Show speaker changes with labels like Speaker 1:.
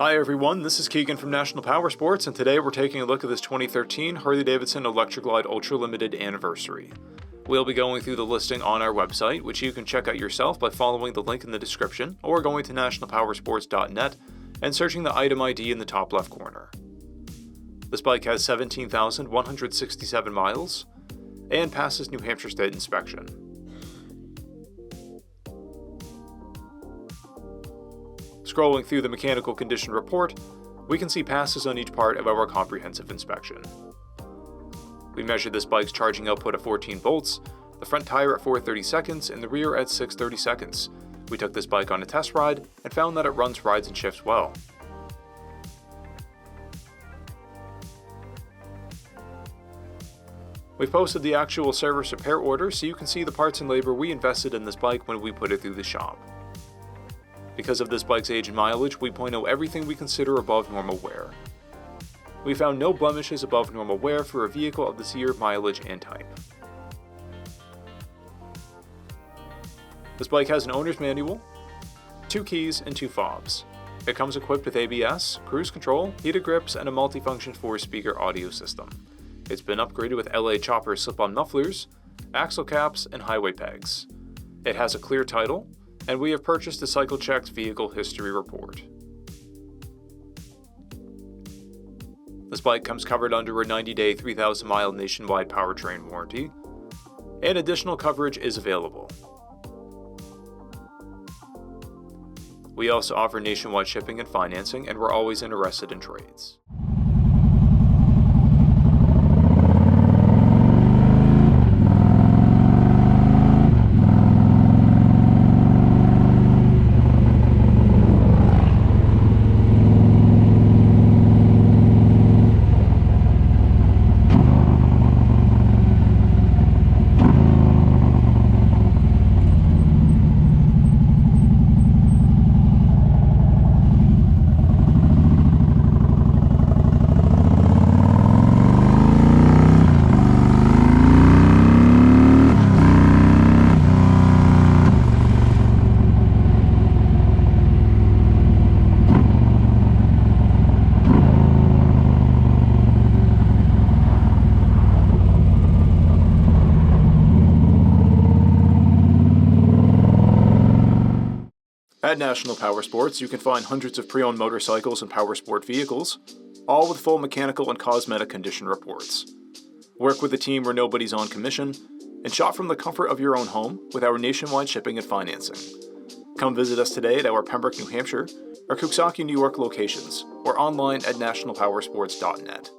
Speaker 1: Hi everyone, this is Keegan from National Powersports, and today we're taking a look at this 2013 Harley-Davidson ELECTRA Glide Ultra Limited Anniversary. We'll be going through the listing on our website, which you can check out yourself by following the link in the description, or going to nationalpowersports.net and searching the item ID in the top left corner. This bike has 17,167 miles and passes New Hampshire State inspection. Scrolling through the mechanical condition report, we can see passes on each part of our comprehensive inspection. We measured this bike's charging output at 14 volts, the front tire at 430 seconds, and the rear at 630 seconds. We took this bike on a test ride and found that it runs, rides, and shifts well. We've posted the actual service repair order so you can see the parts and labor we invested in this bike when we put it through the shop. Because of this bike's age and mileage, we point out everything we consider above normal wear. We found no blemishes above normal wear for a vehicle of this year, mileage, and type. This bike has an owner's manual, 2 keys, and 2 fobs. It comes equipped with ABS, cruise control, heated grips, and a multifunction 4-speaker audio system. It's been upgraded with LA Chopper slip-on mufflers, axle caps, and highway pegs. It has a clear title, and we have purchased a cycle-checked vehicle history report. This bike comes covered under a 90-day, 3,000-mile nationwide powertrain warranty, and additional coverage is available. We also offer nationwide shipping and financing, and we're always interested in trades. At National Powersports, you can find hundreds of pre-owned motorcycles and powersport vehicles, all with full mechanical and cosmetic condition reports. Work with a team where nobody's on commission, and shop from the comfort of your own home with our nationwide shipping and financing. Come visit us today at our Pembroke, New Hampshire, or Coxsackie, New York locations, or online at nationalpowersports.net.